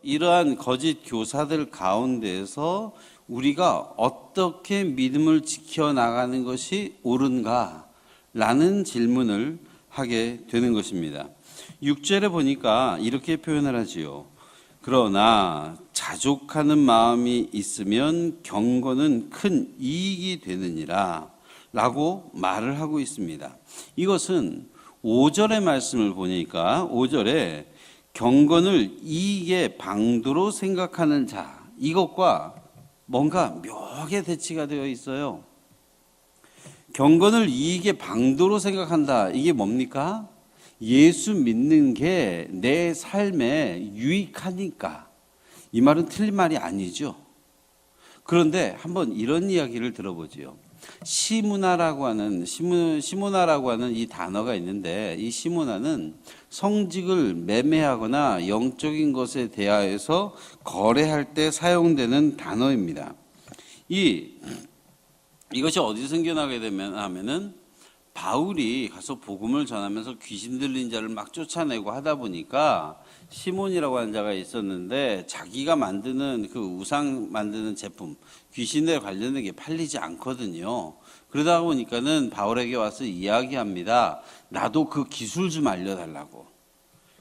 이러한 거짓 교사들 가운데에서 우리가 어떻게 믿음을 지켜나가는 것이 옳은가? 라는 질문을 하게 되는 것입니다. 6절에 보니까 이렇게 표현을 하지요. 그러나 자족하는 마음이 있으면 경건은 큰 이익이 되느니라 라고 말을 하고 있습니다. 이것은 5절의 말씀을 보니까 5절에 경건을 이익의 방도로 생각하는 자, 이것과 뭔가 묘하게 대치가 되어 있어요. 경건을 이익의 방도로 생각한다. 이게 뭡니까? 예수 믿는 게 내 삶에 유익하니까. 이 말은 틀린 말이 아니죠. 그런데 한번 이런 이야기를 들어보지요. 시문화라고 하는 이 단어가 있는데, 이 시문화는 성직을 매매하거나 영적인 것에 대하여서 거래할 때 사용되는 단어입니다. 이것이 어디서 생겨나게 하면은 바울이 가서 복음을 전하면서 귀신 들린 자를 막 쫓아내고 하다 보니까 시몬이라고 하는 자가 있었는데, 자기가 만드는 그 우상 만드는 제품, 귀신에 관련된 게 팔리지 않거든요. 그러다 보니까는 바울에게 와서 이야기합니다. 나도 그 기술 좀 알려달라고.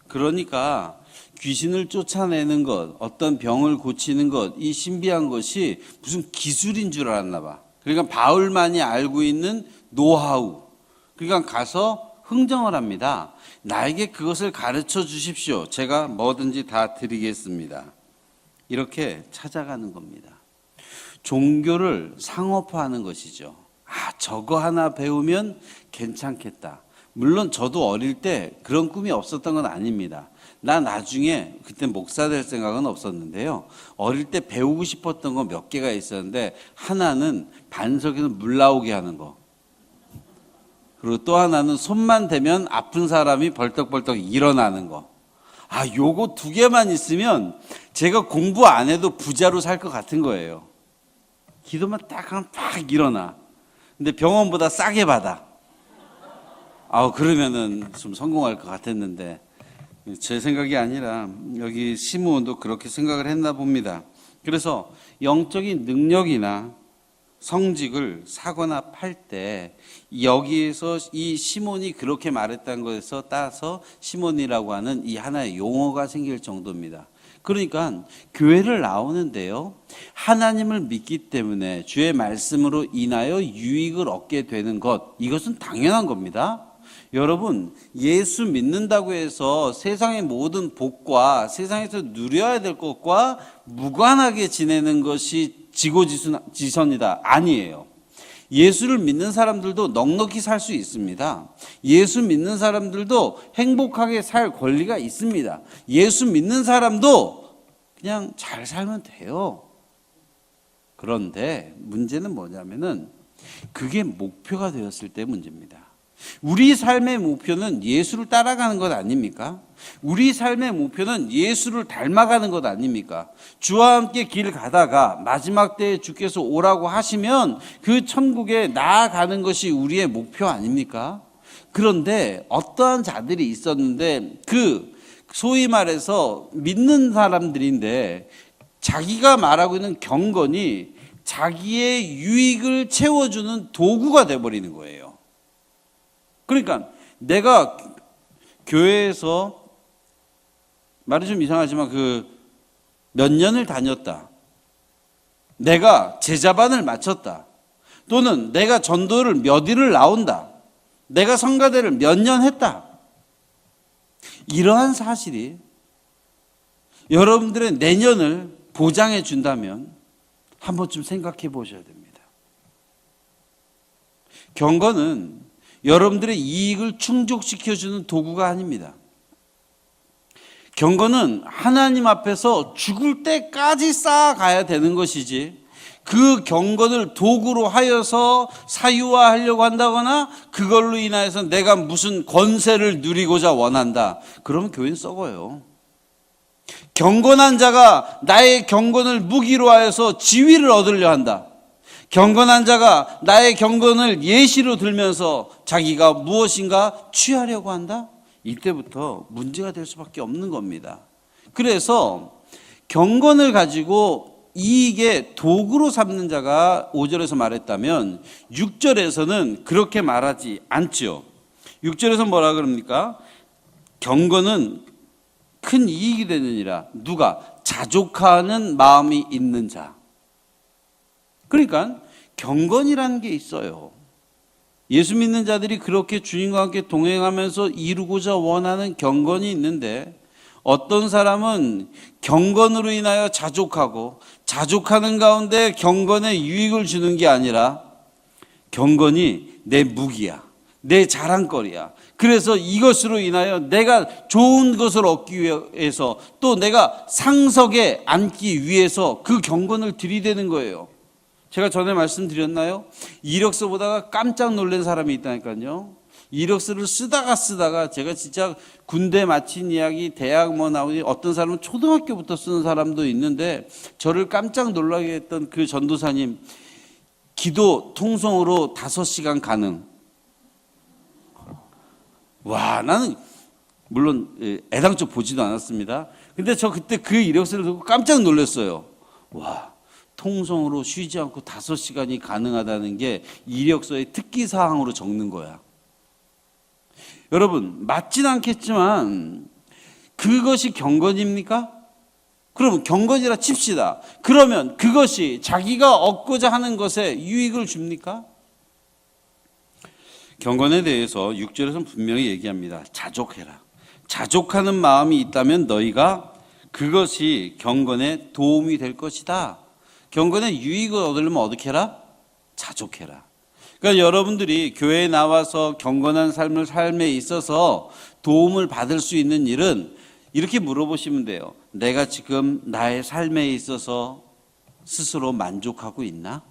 그러니까 귀신을 쫓아내는 것, 어떤 병을 고치는 것, 이 신비한 것이 무슨 기술인 줄 알았나 봐. 그러니까 바울만이 알고 있는 노하우. 그러니까 가서 흥정을 합니다. 나에게 그것을 가르쳐 주십시오. 제가 뭐든지 다 드리겠습니다. 이렇게 찾아가는 겁니다. 종교를 상업화하는 것이죠. 저거 하나 배우면 괜찮겠다. 물론 저도 어릴 때 그런 꿈이 없었던 건 아닙니다. 나 나중에 그때 목사 될 생각은 없었는데요. 어릴 때 배우고 싶었던 거 몇 개가 있었는데, 하나는 반석에서 물 나오게 하는 거. 그리고 또 하나는 손만 대면 아픈 사람이 벌떡벌떡 일어나는 거. 요거 두 개만 있으면 제가 공부 안 해도 부자로 살 것 같은 거예요. 기도만 딱 하면 딱 일어나. 근데 병원보다 싸게 받아. 그러면은 좀 성공할 것 같았는데, 제 생각이 아니라 여기 시므온도 그렇게 생각을 했나 봅니다. 그래서 영적인 능력이나 성직을 사거나 팔 때 여기에서 이 시몬이 그렇게 말했다는 것에서 따서 시몬이라고 하는 이 하나의 용어가 생길 정도입니다. 그러니까 교회를 나오는데요, 하나님을 믿기 때문에 주의 말씀으로 인하여 유익을 얻게 되는 것, 이것은 당연한 겁니다. 여러분, 예수 믿는다고 해서 세상의 모든 복과 세상에서 누려야 될 것과 무관하게 지내는 것이 지고지선이다. 아니에요. 예수를 믿는 사람들도 넉넉히 살 수 있습니다. 예수 믿는 사람들도 행복하게 살 권리가 있습니다. 예수 믿는 사람도 그냥 잘 살면 돼요. 그런데 문제는 뭐냐면은 그게 목표가 되었을 때 문제입니다. 우리 삶의 목표는 예수를 따라가는 것 아닙니까? 우리 삶의 목표는 예수를 닮아가는 것 아닙니까? 주와 함께 길 가다가 마지막 때에 주께서 오라고 하시면 그 천국에 나아가는 것이 우리의 목표 아닙니까? 그런데 어떠한 자들이 있었는데, 그 소위 말해서 믿는 사람들인데 자기가 말하고 있는 경건이 자기의 유익을 채워주는 도구가 돼버리는 거예요. 그러니까 내가 교회에서, 말이 좀 이상하지만 몇 년을 다녔다, 내가 제자반을 마쳤다, 또는 내가 전도를 몇 일을 나온다, 내가 성가대를 몇 년 했다, 이러한 사실이 여러분들의 내년을 보장해 준다면 한 번쯤 생각해 보셔야 됩니다. 경건은 여러분들의 이익을 충족시켜주는 도구가 아닙니다. 경건은 하나님 앞에서 죽을 때까지 쌓아가야 되는 것이지, 그 경건을 도구로 하여서 사유화하려고 한다거나 그걸로 인하여서 내가 무슨 권세를 누리고자 원한다, 그러면 교회는 썩어요. 경건한 자가 나의 경건을 무기로 하여서 지위를 얻으려 한다. 경건한 자가 나의 경건을 예시로 들면서 자기가 무엇인가 취하려고 한다? 이때부터 문제가 될 수밖에 없는 겁니다. 그래서 경건을 가지고 이익의 도구로 삼는 자가 5절에서 말했다면 6절에서는 그렇게 말하지 않죠. 6절에서 뭐라 그럽니까? 경건은 큰 이익이 되느니라. 누가? 자족하는 마음이 있는 자. 그러니까 경건이라는 게 있어요. 예수 믿는 자들이 그렇게 주님과 함께 동행하면서 이루고자 원하는 경건이 있는데, 어떤 사람은 경건으로 인하여 자족하고 자족하는 가운데 경건에 유익을 주는 게 아니라 경건이 내 무기야, 내 자랑거리야. 그래서 이것으로 인하여 내가 좋은 것을 얻기 위해서, 또 내가 상석에 앉기 위해서 그 경건을 들이대는 거예요. 제가 전에 말씀드렸나요? 이력서 보다가 깜짝 놀란 사람이 있다니까요. 이력서를 쓰다가 제가 진짜 군대 마친 이야기, 대학 뭐 나오니, 어떤 사람은 초등학교부터 쓰는 사람도 있는데, 저를 깜짝 놀라게 했던 그 전도사님, 기도 통성으로 5시간 가능. 와, 나는 물론 애당초 보지도 않았습니다. 근데 저 그때 그 이력서를 듣고 깜짝 놀랐어요. 와, 통성으로 쉬지 않고 5시간이 가능하다는 게 이력서의 특기사항으로 적는 거야. 여러분, 맞진 않겠지만 그것이 경건입니까? 그럼 경건이라 칩시다. 그러면 그것이 자기가 얻고자 하는 것에 유익을 줍니까? 경건에 대해서 6절에서는 분명히 얘기합니다. 자족해라. 자족하는 마음이 있다면 너희가 그것이 경건에 도움이 될 것이다. 경건에 유익을 얻으려면 어떻게 해라? 자족해라. 그러니까 여러분들이 교회에 나와서 경건한 삶에 있어서 도움을 받을 수 있는 일은 이렇게 물어보시면 돼요. 내가 지금 나의 삶에 있어서 스스로 만족하고 있나?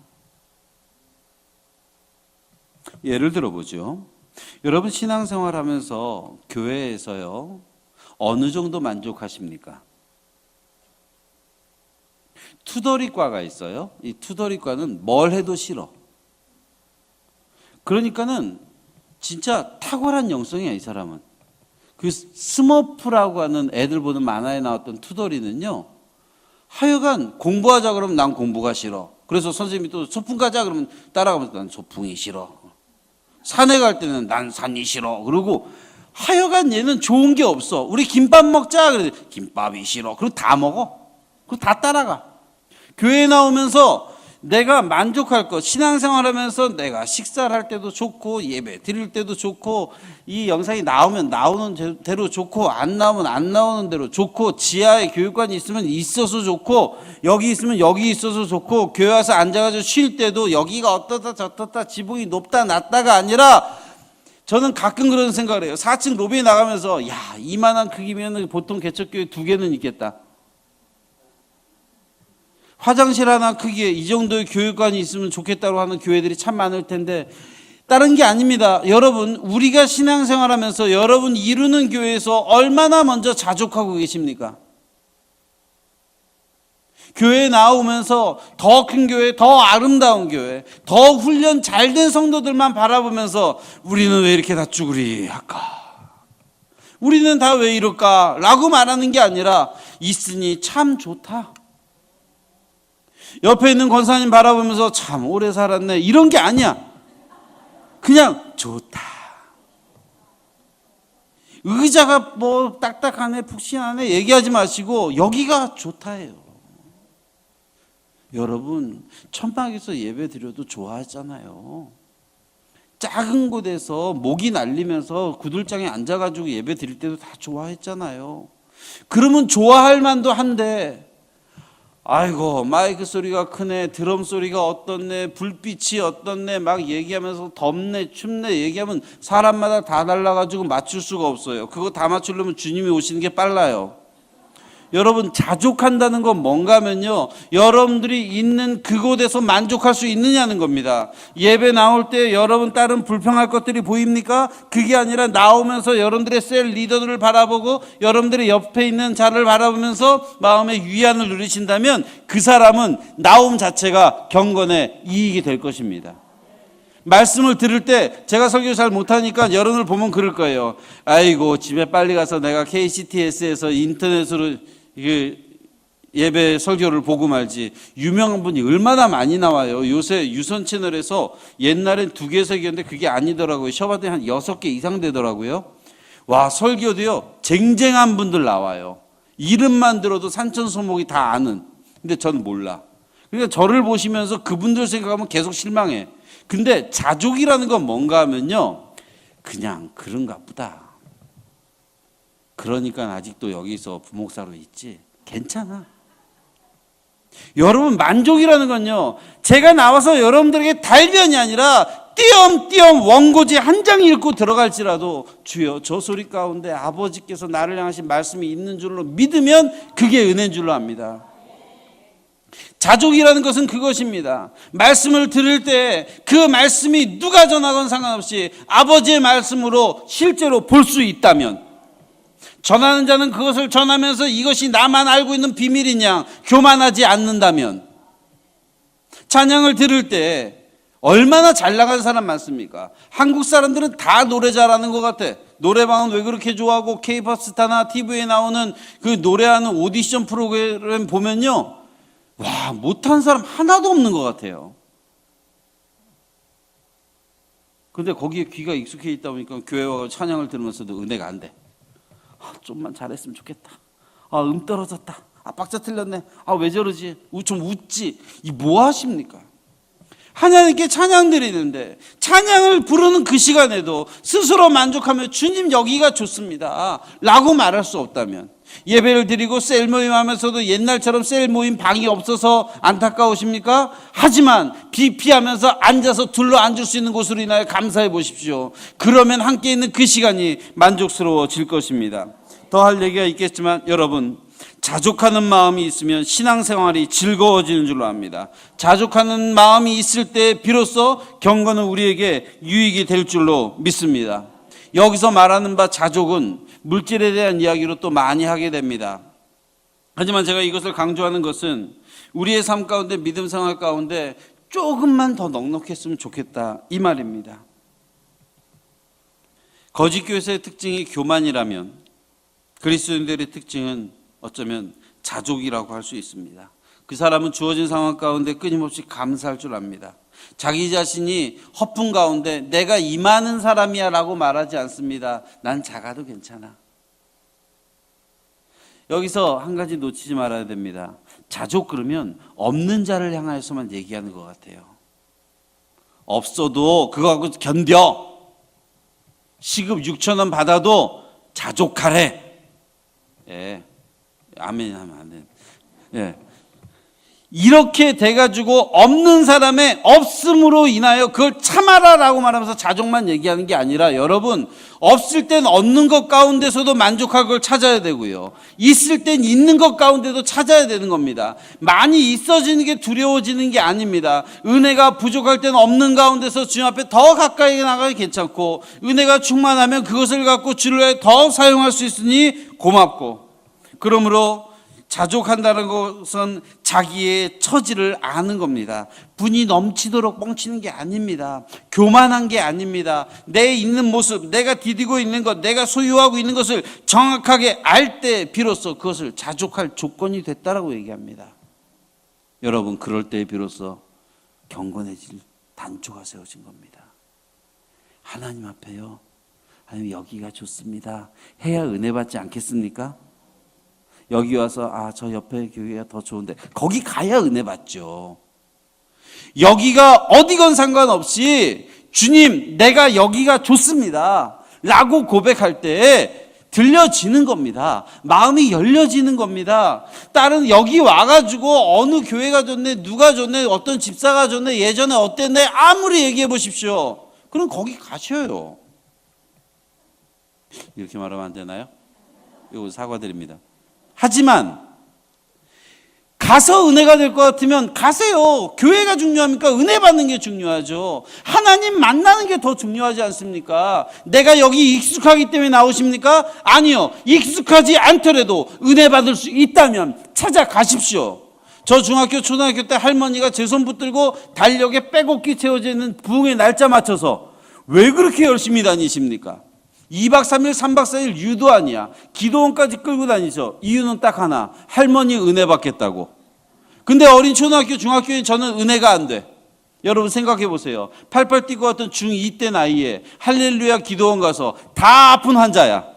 예를 들어보죠. 여러분 신앙생활 하면서 교회에서요, 어느 정도 만족하십니까? 투덜이과가 있어요. 이 투덜이과는 뭘 해도 싫어. 그러니까는 진짜 탁월한 영성이야, 이 사람은. 그 스머프라고 하는 애들 보는 만화에 나왔던 투덜이는요, 하여간 공부하자 그러면 난 공부가 싫어. 그래서 선생님이 또 소풍 가자 그러면 따라가면서 난 소풍이 싫어. 산에 갈 때는 난 산이 싫어. 그리고 하여간 얘는 좋은 게 없어. 우리 김밥 먹자. 그래 김밥이 싫어. 그리고 다 먹어. 그리고 다 따라가. 교회에 나오면서 내가 만족할 것, 신앙생활 하면서 내가 식사를 할 때도 좋고 예배 드릴 때도 좋고, 이 영상이 나오면 나오는 대로 좋고, 안 나오면 안 나오는 대로 좋고, 지하에 교육관이 있으면 있어서 좋고, 여기 있으면 여기 있어서 좋고, 교회 와서 앉아가지고 쉴 때도 여기가 어떻다 저떻다 지붕이 높다 낮다가 아니라, 저는 가끔 그런 생각을 해요. 4층 로비에 나가면서 야, 이만한 크기면 보통 개척교회 2개는 있겠다. 화장실 하나 크기에 이 정도의 교육관이 있으면 좋겠다고 하는 교회들이 참 많을 텐데, 다른 게 아닙니다. 여러분, 우리가 신앙생활하면서 여러분 이루는 교회에서 얼마나 먼저 자족하고 계십니까? 교회에 나오면서 더 큰 교회, 더 아름다운 교회, 더 훈련 잘 된 성도들만 바라보면서 우리는 왜 이렇게 다 쭈그리 할까? 우리는 다 왜 이럴까? 라고 말하는 게 아니라 있으니 참 좋다. 옆에 있는 권사님 바라보면서 참 오래 살았네, 이런 게 아니야. 그냥 좋다. 의자가 뭐 딱딱하네 푹신하네 얘기하지 마시고 여기가 좋다예요. 여러분 천막에서 예배 드려도 좋아하잖아요. 작은 곳에서 목이 날리면서 구들장에 앉아가지고 예배 드릴 때도 다 좋아했잖아요. 그러면 좋아할 만도 한데, 아이고 마이크 소리가 크네, 드럼 소리가 어떻네, 불빛이 어떻네 막 얘기하면서 덥네 춥네 얘기하면 사람마다 다 달라가지고 맞출 수가 없어요. 그거 다 맞추려면 주님이 오시는 게 빨라요. 여러분 자족한다는 건 뭔가 하면요, 여러분들이 있는 그곳에서 만족할 수 있느냐는 겁니다. 예배 나올 때 여러분 다른 불평할 것들이 보입니까? 그게 아니라 나오면서 여러분들의 셀 리더들을 바라보고 여러분들의 옆에 있는 자를 바라보면서 마음의 위안을 누리신다면 그 사람은 나옴 자체가 경건의 이익이 될 것입니다. 말씀을 들을 때 제가 설교 잘 못하니까 여러분을 보면 그럴 거예요. 아이고 집에 빨리 가서 내가 KCTS에서 인터넷으로 예배 설교를 보고 말지 유명한 분이 얼마나 많이 나와요. 요새 유선 채널에서 옛날엔 2개, 3개였는데 그게 아니더라고요. 셔바드에 한 6개 이상 되더라고요. 와, 설교도요 쟁쟁한 분들 나와요. 이름만 들어도 산천소목이 다 아는. 근데 저는 몰라. 그러니까 저를 보시면서 그분들 생각하면 계속 실망해. 근데 자족이라는 건 뭔가 하면요, 그냥 그런가 보다. 그러니까 아직도 여기서 부목사로 있지. 괜찮아. 여러분, 만족이라는 건요, 제가 나와서 여러분들에게 달변이 아니라 띄엄띄엄 원고지 한 장 읽고 들어갈지라도 주여 저 소리 가운데 아버지께서 나를 향하신 말씀이 있는 줄로 믿으면 그게 은혜인 줄로 압니다. 자족이라는 것은 그것입니다. 말씀을 들을 때 그 말씀이 누가 전하건 상관없이 아버지의 말씀으로 실제로 볼 수 있다면, 전하는 자는 그것을 전하면서 이것이 나만 알고 있는 비밀이냐 교만하지 않는다면, 찬양을 들을 때 얼마나 잘 나가는 사람 많습니까? 한국 사람들은 다 노래 잘하는 것 같아. 노래방은 왜 그렇게 좋아하고 K-pop 스타나 TV에 나오는 그 노래하는 오디션 프로그램 보면요, 와, 못한 사람 하나도 없는 것 같아요. 근데 거기에 귀가 익숙해 있다 보니까 교회 와서 찬양을 들으면서도 은혜가 안 돼. 좀만 잘했으면 좋겠다. 떨어졌다. 박자 틀렸네. 왜 저러지? 좀 웃지. 이 뭐 하십니까? 하나님께 찬양 드리는데 찬양을 부르는 그 시간에도 스스로 만족하며 주님 여기가 좋습니다 라고 말할 수 없다면, 예배를 드리고 셀 모임 하면서도 옛날처럼 셀 모임 방이 없어서 안타까우십니까? 하지만 피하면서 앉아서 둘러앉을 수 있는 곳으로 인하여 감사해 보십시오. 그러면 함께 있는 그 시간이 만족스러워질 것입니다. 더 할 얘기가 있겠지만 여러분, 자족하는 마음이 있으면 신앙생활이 즐거워지는 줄로 압니다. 자족하는 마음이 있을 때 비로소 경건은 우리에게 유익이 될 줄로 믿습니다. 여기서 말하는 바 자족은 물질에 대한 이야기로 또 많이 하게 됩니다. 하지만 제가 이것을 강조하는 것은 우리의 삶 가운데, 믿음 생활 가운데 조금만 더 넉넉했으면 좋겠다, 이 말입니다. 거짓 교회의 특징이 교만이라면 그리스도인들의 특징은 어쩌면 자족이라고 할 수 있습니다. 그 사람은 주어진 상황 가운데 끊임없이 감사할 줄 압니다. 자기 자신이 허풍 가운데 내가 이 많은 사람이야 라고 말하지 않습니다. 난 작아도 괜찮아. 여기서 한 가지 놓치지 말아야 됩니다. 자족 그러면 없는 자를 향하여서만 얘기하는 것 같아요. 없어도 그거하고 견뎌. 시급 6,000원 받아도 자족하래. 예, 아멘 하면 안 돼. 예, 이렇게 돼가지고 없는 사람의 없음으로 인하여 그걸 참아라라고 말하면서 자족만 얘기하는 게 아니라, 여러분, 없을 땐 없는 것 가운데서도 만족할 걸 찾아야 되고요, 있을 땐 있는 것 가운데도 찾아야 되는 겁니다. 많이 있어지는 게 두려워지는 게 아닙니다. 은혜가 부족할 땐 없는 가운데서 주님 앞에 더 가까이 나가기 괜찮고, 은혜가 충만하면 그것을 갖고 주를 위해 더 사용할 수 있으니 고맙고, 그러므로 자족한다는 것은 자기의 처지를 아는 겁니다. 분이 넘치도록 뻥치는 게 아닙니다. 교만한 게 아닙니다. 내 있는 모습, 내가 디디고 있는 것, 내가 소유하고 있는 것을 정확하게 알 때 비로소 그것을 자족할 조건이 됐다라고 얘기합니다. 여러분, 그럴 때 비로소 경건해질 단초가 세워진 겁니다. 하나님 앞에요, 하나님 여기가 좋습니다 해야 은혜 받지 않겠습니까? 여기 와서 저 옆에 교회가 더 좋은데, 거기 가야 은혜 받죠. 여기가 어디건 상관없이 주님 내가 여기가 좋습니다 라고 고백할 때 들려지는 겁니다. 마음이 열려지는 겁니다. 딸은 여기 와가지고 어느 교회가 좋네, 누가 좋네, 어떤 집사가 좋네, 예전에 어땠네 아무리 얘기해 보십시오. 그럼 거기 가셔요. 이렇게 말하면 안 되나요? 이거 사과드립니다. 하지만 가서 은혜가 될 것 같으면 가세요. 교회가 중요합니까? 은혜 받는 게 중요하죠. 하나님 만나는 게 더 중요하지 않습니까? 내가 여기 익숙하기 때문에 나오십니까? 아니요. 익숙하지 않더라도 은혜 받을 수 있다면 찾아가십시오. 저 중학교, 초등학교 때 할머니가 제 손 붙들고 달력에 빼곡히 채워져 있는 부흥의 날짜 맞춰서 왜 그렇게 열심히 다니십니까? 2박 3일, 3박 4일 유도 아니야. 기도원까지 끌고 다니죠. 이유는 딱 하나. 할머니 은혜 받겠다고. 근데 어린 초등학교, 중학교에 저는 은혜가 안 돼. 여러분 생각해 보세요. 팔팔 뛰고 왔던 중2 때 나이에 할렐루야 기도원 가서 다 아픈 환자야.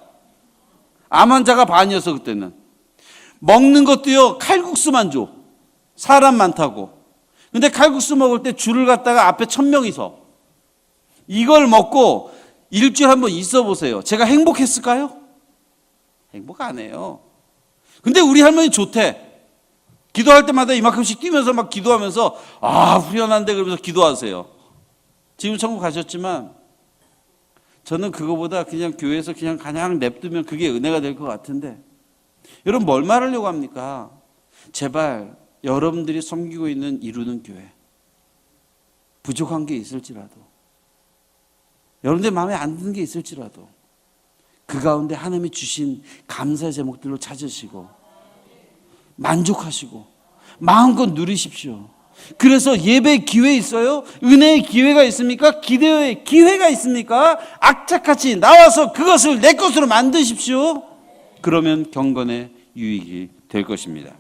암 환자가 반이었어 그때는. 먹는 것도요 칼국수만 줘. 사람 많다고. 근데 칼국수 먹을 때 줄을 갖다가 앞에 1000명이 서. 이걸 먹고 일주일 한번 있어 보세요. 제가 행복했을까요? 행복 안 해요. 근데 우리 할머니 좋대. 기도할 때마다 이만큼씩 뛰면서 막 기도하면서 아 후련한데 그러면서 기도하세요. 지금 천국 가셨지만 저는 그거보다 그냥 교회에서 그냥 냅두면 그게 은혜가 될 것 같은데 여러분 뭘 말하려고 합니까? 제발 여러분들이 섬기고 있는 이루는 교회 부족한 게 있을지라도 여러분들 마음에 안 드는 게 있을지라도 그 가운데 하나님이 주신 감사의 제목들로 찾으시고 만족하시고 마음껏 누리십시오. 그래서 예배 기회 있어요? 은혜의 기회가 있습니까? 기대의 기회가 있습니까? 악착같이 나와서 그것을 내 것으로 만드십시오. 그러면 경건의 유익이 될 것입니다.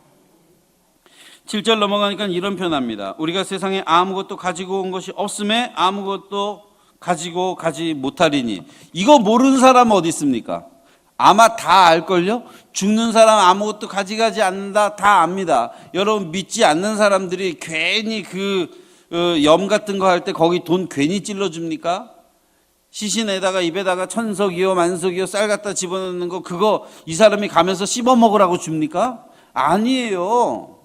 7절 넘어가니까 이런 표현합니다. 우리가 세상에 아무것도 가지고 온 것이 없음에 아무것도 가지고 가지 못하리니. 이거 모르는 사람 어디 있습니까? 아마 다 알걸요? 죽는 사람 아무것도 가져가지 않는다 다 압니다. 여러분 믿지 않는 사람들이 괜히 염 같은 거 할 때 거기 돈 괜히 찔러줍니까? 시신에다가 입에다가 천석이요 만석이요 쌀 갖다 집어넣는 거 그거 이 사람이 가면서 씹어 먹으라고 줍니까? 아니에요.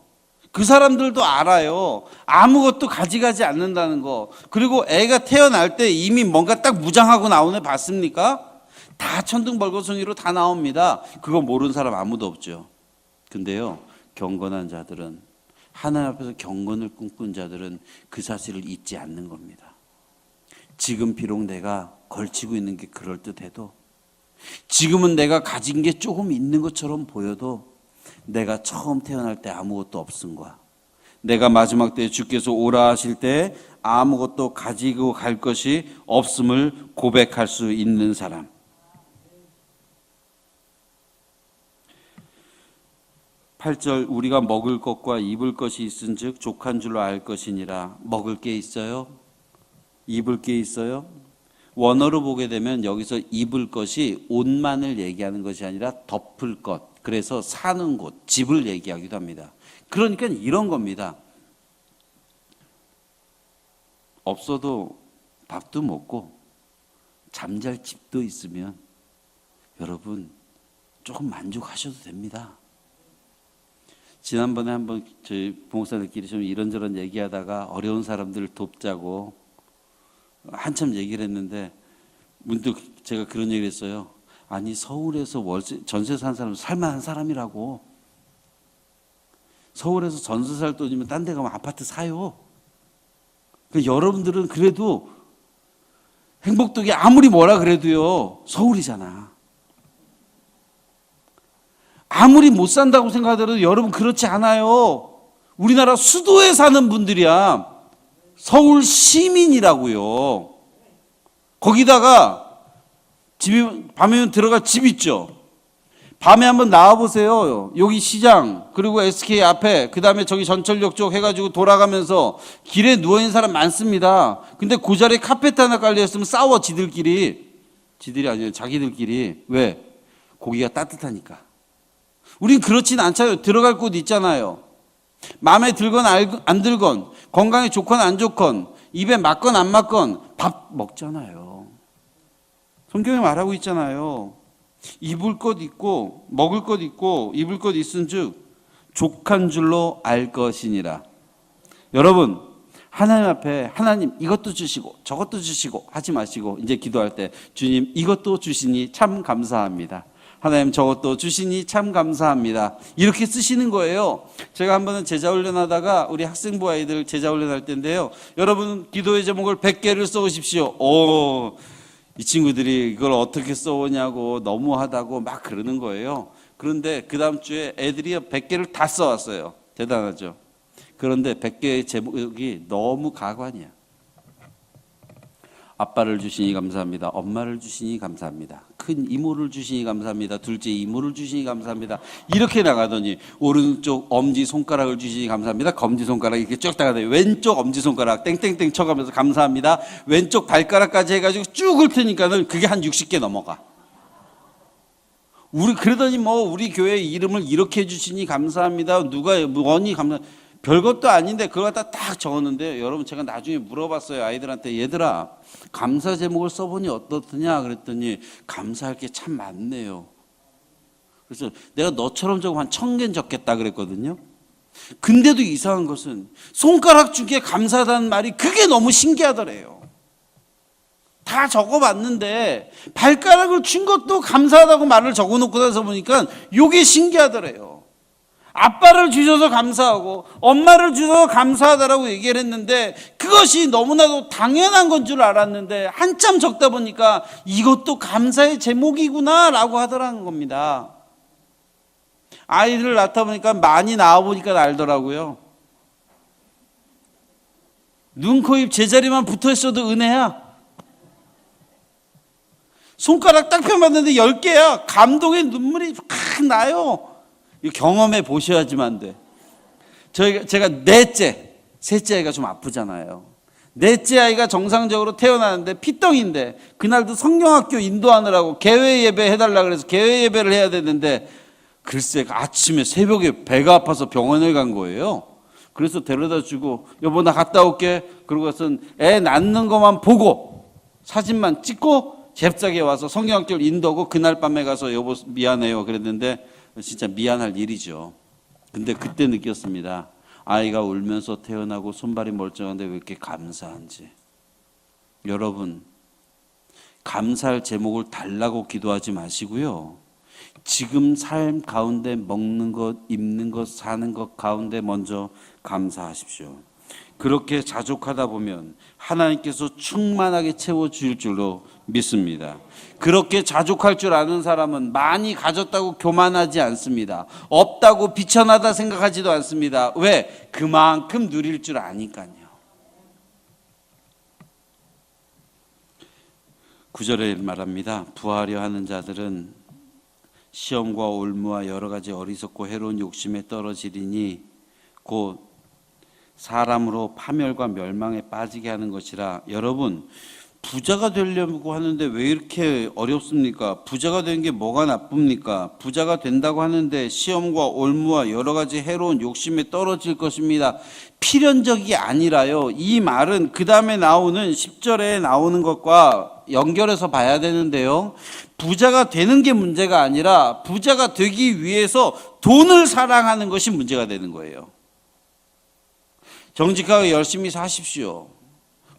그 사람들도 알아요. 아무것도 가져가지 않는다는 거. 그리고 애가 태어날 때 이미 뭔가 딱 무장하고 나오네 봤습니까? 다 천둥벌거숭이로 다 나옵니다. 그거 모르는 사람 아무도 없죠. 근데요 경건한 자들은 하나님 앞에서 경건을 꿈꾼 자들은 그 사실을 잊지 않는 겁니다. 지금 비록 내가 걸치고 있는 게 그럴듯해도 지금은 내가 가진 게 조금 있는 것처럼 보여도 내가 처음 태어날 때 아무것도 없음과 내가 마지막 때에 주께서 오라 하실 때 아무것도 가지고 갈 것이 없음을 고백할 수 있는 사람. 8절 우리가 먹을 것과 입을 것이 있은즉 족한 줄로 알 것이니라. 먹을 게 있어요? 입을 게 있어요? 원어로 보게 되면 여기서 입을 것이 옷만을 얘기하는 것이 아니라 덮을 것, 그래서 사는 곳, 집을 얘기하기도 합니다. 그러니까 이런 겁니다. 없어도 밥도 먹고 잠잘 집도 있으면 여러분 조금 만족하셔도 됩니다. 지난번에 한번 저희 부목사들끼리 좀 이런저런 얘기하다가 어려운 사람들을 돕자고 한참 얘기를 했는데 문득 제가 그런 얘기를 했어요. 아니 서울에서 전세 산 사람은 살만한 사람이라고. 서울에서 전세 살 돈이면 딴 데 가면 아파트 사요. 그러니까 여러분들은 그래도 행복동이 아무리 뭐라 그래도요 서울이잖아. 아무리 못 산다고 생각하더라도 여러분 그렇지 않아요. 우리나라 수도에 사는 분들이야. 서울 시민이라고요. 거기다가 집이 밤에는 들어갈 집 있죠. 밤에 한번 나와보세요. 여기 시장 그리고 SK 앞에 그다음에 저기 전철역 쪽 해가지고 돌아가면서 길에 누워있는 사람 많습니다. 근데 그 자리에 카페트 하나 깔려있으면 싸워 지들끼리. 지들이 아니에요. 자기들끼리. 왜? 고기가 따뜻하니까. 우린 그렇진 않잖아요. 들어갈 곳 있잖아요. 마음에 들건 안 들건 건강에 좋건 안 좋건 입에 맞건 안 맞건 밥 먹잖아요. 성경에 말하고 있잖아요. 입을 것 있고 먹을 것 있고 입을 것 있은즉 족한 줄로 알 것이니라. 여러분 하나님 앞에 하나님 이것도 주시고 저것도 주시고 하지 마시고 이제 기도할 때 주님 이것도 주시니 참 감사합니다. 하나님 저것도 주시니 참 감사합니다. 이렇게 쓰시는 거예요. 제가 한 번은 제자훈련하다가 우리 학생부 아이들 제자훈련할 때인데요. 여러분 기도의 제목을 100개를 써오십시오. 이 친구들이 이걸 어떻게 써오냐고 너무하다고 막 그러는 거예요. 그런데 그 다음 주에 애들이 100개를 다 써왔어요. 대단하죠. 그런데 100개의 제목이 너무 가관이야. 아빠를 주시니 감사합니다. 엄마를 주시니 감사합니다. 큰 이모를 주시니 감사합니다. 둘째 이모를 주시니 감사합니다. 이렇게 나가더니 오른쪽 엄지손가락을 주시니 감사합니다. 검지손가락 이렇게 쭉 나가더니 왼쪽 엄지손가락 땡땡땡 쳐가면서 감사합니다. 왼쪽 발가락까지 해가지고 쭉 훑으니까는 그게 한 60개 넘어가. 그러더니 우리 교회 이름을 이렇게 해주시니 감사합니다. 누가 원이 별것도 아닌데 그걸 갖다 딱 적었는데, 여러분 제가 나중에 물어봤어요. 아이들한테, 얘들아 감사 제목을 써보니 어떻느냐 그랬더니 감사할 게 참 많네요. 그래서 내가 너처럼 적으면 한 1000개는 적겠다 그랬거든요. 근데도 이상한 것은 손가락 중에 감사하다는 말이 그게 너무 신기하더래요. 다 적어봤는데 발가락을 친 것도 감사하다고 말을 적어놓고 나서 보니까 이게 신기하더래요. 아빠를 주셔서 감사하고 엄마를 주셔서 감사하다라고 얘기를 했는데 그것이 너무나도 당연한 건 줄 알았는데 한참 적다 보니까 이것도 감사의 제목이구나 라고 하더라는 겁니다. 아이들을 낳다 보니까 많이 낳아보니까 알더라고요. 눈, 코, 입 제자리만 붙어 있어도 은혜야. 손가락 딱 펴봤는데 10개야. 감동의 눈물이 팍 나요. 경험해 보셔야지만 돼. 제가 셋째 아이가 좀 아프잖아요. 넷째 아이가 정상적으로 태어나는데 피덩인데 그날도 성경학교 인도하느라고 개회 예배 해달라 그래서 개회 예배를 해야 되는데 글쎄 아침에 새벽에 배가 아파서 병원을 간 거예요. 그래서 데려다 주고 여보 나 갔다 올게. 그러고선 애 낳는 것만 보고 사진만 찍고 잽싸게 와서 성경학교를 인도하고 그날 밤에 가서 여보 미안해요 그랬는데 진짜 미안할 일이죠. 근데 그때 느꼈습니다. 아이가 울면서 태어나고 손발이 멀쩡한데 왜 이렇게 감사한지. 여러분 감사할 제목을 달라고 기도하지 마시고요. 지금 삶 가운데 먹는 것, 입는 것, 사는 것 가운데 먼저 감사하십시오. 그렇게 자족하다 보면 하나님께서 충만하게 채워주실 줄로 믿습니다. 그렇게 자족할 줄 아는 사람은 많이 가졌다고 교만하지 않습니다. 없다고 비천하다 생각하지도 않습니다. 왜? 그만큼 누릴 줄 아니까요. 9절에 말합니다. 부하려 하는 자들은 시험과 올무와 여러 가지 어리석고 해로운 욕심에 떨어지리니 곧 사람으로 파멸과 멸망에 빠지게 하는 것이라. 여러분 부자가 되려고 하는데 왜 이렇게 어렵습니까? 부자가 되는 게 뭐가 나쁩니까? 부자가 된다고 하는데 시험과 올무와 여러 가지 해로운 욕심에 떨어질 것입니다. 필연적이 아니라요. 이 말은 그 다음에 나오는 10절에 나오는 것과 연결해서 봐야 되는데요. 부자가 되는 게 문제가 아니라 부자가 되기 위해서 돈을 사랑하는 것이 문제가 되는 거예요. 정직하게 열심히 사십시오.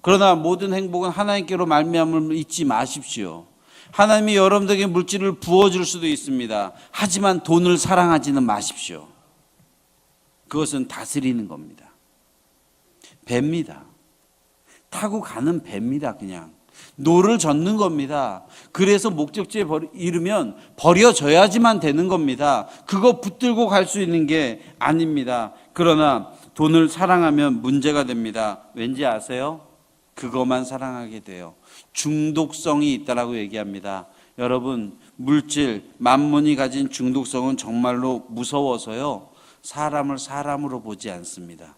그러나 모든 행복은 하나님께로 말미암음을 잊지 마십시오. 하나님이 여러분들에게 물질을 부어줄 수도 있습니다. 하지만 돈을 사랑하지는 마십시오. 그것은 다스리는 겁니다. 배입니다. 타고 가는 배입니다. 그냥 노를 젓는 겁니다. 그래서 목적지에 이르면 버려져야지만 되는 겁니다. 그거 붙들고 갈 수 있는 게 아닙니다. 그러나 돈을 사랑하면 문제가 됩니다. 왠지 아세요? 그것만 사랑하게 돼요. 중독성이 있다라고 얘기합니다. 여러분 물질, 만문이 가진 중독성은 정말로 무서워서요. 사람을 사람으로 보지 않습니다.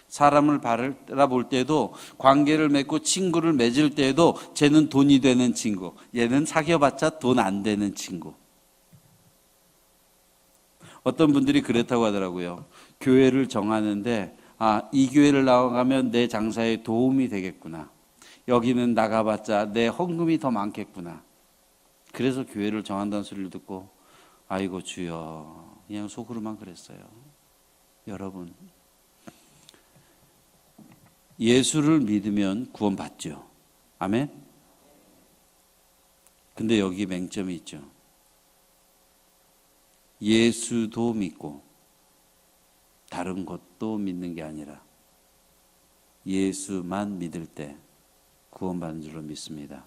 사람을 바라볼 때도 관계를 맺고 친구를 맺을 때도 쟤는 돈이 되는 친구, 얘는 사귀어봤자 돈 안 되는 친구. 어떤 분들이 그렇다고 하더라고요. 교회를 정하는데 이 교회를 나가면 내 장사에 도움이 되겠구나. 여기는 나가봤자 내 헌금이 더 많겠구나. 그래서 교회를 정한다는 소리를 듣고 아이고 주여 그냥 속으로만 그랬어요. 여러분 예수를 믿으면 구원받죠. 아멘. 근데 여기 맹점이 있죠. 예수도 믿고 다른 것도 믿는 게 아니라 예수만 믿을 때 구원받는 줄로 믿습니다.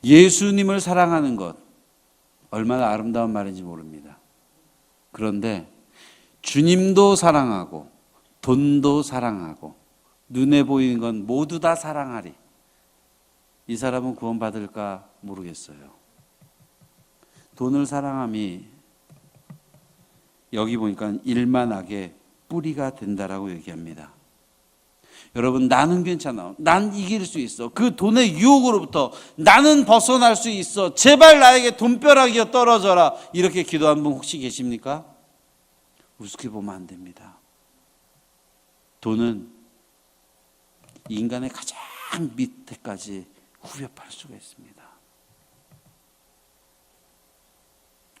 예수님을 사랑하는 것 얼마나 아름다운 말인지 모릅니다. 그런데 주님도 사랑하고 돈도 사랑하고 눈에 보이는 건 모두 다 사랑하리. 이 사람은 구원받을까 모르겠어요. 돈을 사랑함이 여기 보니까 일만하게 뿌리가 된다라고 얘기합니다. 여러분, 나는 괜찮아. 난 이길 수 있어. 그 돈의 유혹으로부터 나는 벗어날 수 있어. 제발 나에게 돈벼락이여 떨어져라. 이렇게 기도한 분 혹시 계십니까? 우습게 보면 안 됩니다. 돈은 인간의 가장 밑에까지 후벼팔 수가 있습니다.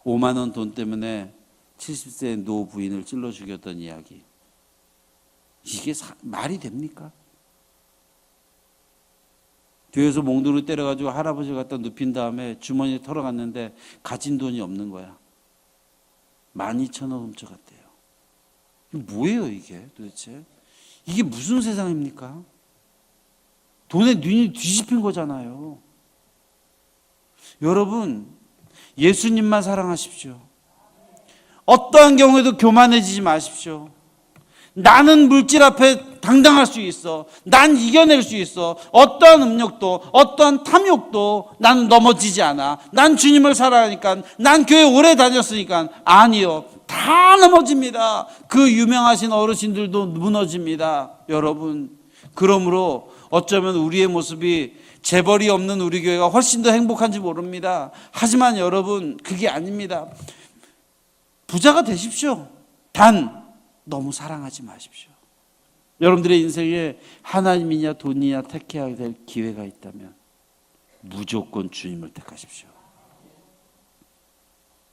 5만 원 돈 때문에 70세 노 부인을 찔러 죽였던 이야기. 이게 말이 됩니까? 교회에서 몽둥이로 때려가지고 할아버지를 갖다 눕힌 다음에 주머니에 털어갔는데 가진 돈이 없는 거야. 12,000원 훔쳐갔대요. 이게 뭐예요 이게 도대체? 이게 무슨 세상입니까? 돈에 눈이 뒤집힌 거잖아요. 여러분, 예수님만 사랑하십시오. 어떠한 경우에도 교만해지지 마십시오. 나는 물질 앞에 당당할 수 있어. 난 이겨낼 수 있어. 어떠한 음욕도, 어떠한 탐욕도 나는 넘어지지 않아. 난 주님을 사랑하니까, 난 교회 오래 다녔으니까. 아니요. 다 넘어집니다. 그 유명하신 어르신들도 무너집니다. 여러분, 그러므로 어쩌면 우리의 모습이 재벌이 없는 우리 교회가 훨씬 더 행복한지 모릅니다. 하지만 여러분, 그게 아닙니다. 부자가 되십시오. 단 너무 사랑하지 마십시오. 여러분들의 인생에 하나님이냐 돈이냐 택해야 될 기회가 있다면 무조건 주님을 택하십시오.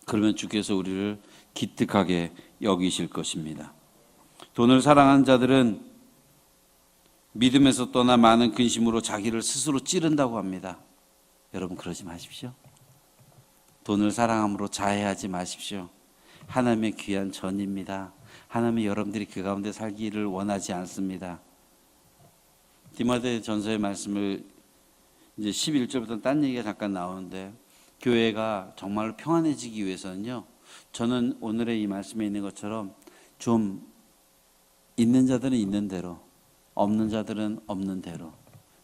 그러면 주께서 우리를 기특하게 여기실 것입니다. 돈을 사랑하는 자들은 믿음에서 떠나 많은 근심으로 자기를 스스로 찌른다고 합니다. 여러분, 그러지 마십시오. 돈을 사랑함으로 자해하지 마십시오. 하나님의 귀한 전입니다. 하나님이 여러분들이 그 가운데 살기를 원하지 않습니다. 디모데 전서의 말씀을 이제 11절부터 딴 얘기가 잠깐 나오는데, 교회가 정말로 평안해지기 위해서는요, 저는 오늘의 이 말씀에 있는 것처럼 좀 있는 자들은 있는 대로, 없는 자들은 없는 대로,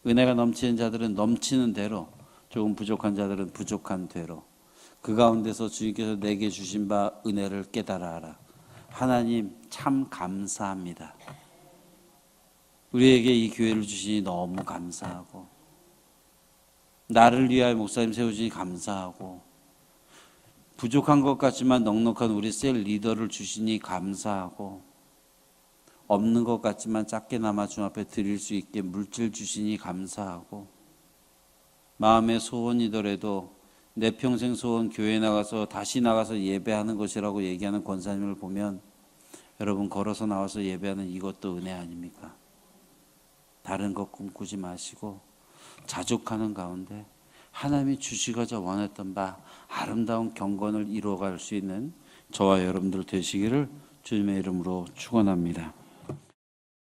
은혜가 넘치는 자들은 넘치는 대로, 조금 부족한 자들은 부족한 대로, 그 가운데서 주님께서 내게 주신 바 은혜를 깨달아라. 하나님 참 감사합니다. 우리에게 이 교회를 주시니 너무 감사하고, 나를 위하여 목사님 세우시니 감사하고, 부족한 것 같지만 넉넉한 우리 셀 리더를 주시니 감사하고, 없는 것 같지만 작게나마 주 앞에 드릴 수 있게 물질 주시니 감사하고, 마음의 소원이더라도 내 평생 소원 교회 나가서 다시 나가서 예배하는 것이라고 얘기하는 권사님을 보면, 여러분, 걸어서 나와서 예배하는 이것도 은혜 아닙니까? 다른 것 꿈꾸지 마시고 자족하는 가운데 하나님이 주시고자 원했던 바 아름다운 경건을 이루어갈 수 있는 저와 여러분들 되시기를 주님의 이름으로 축원합니다.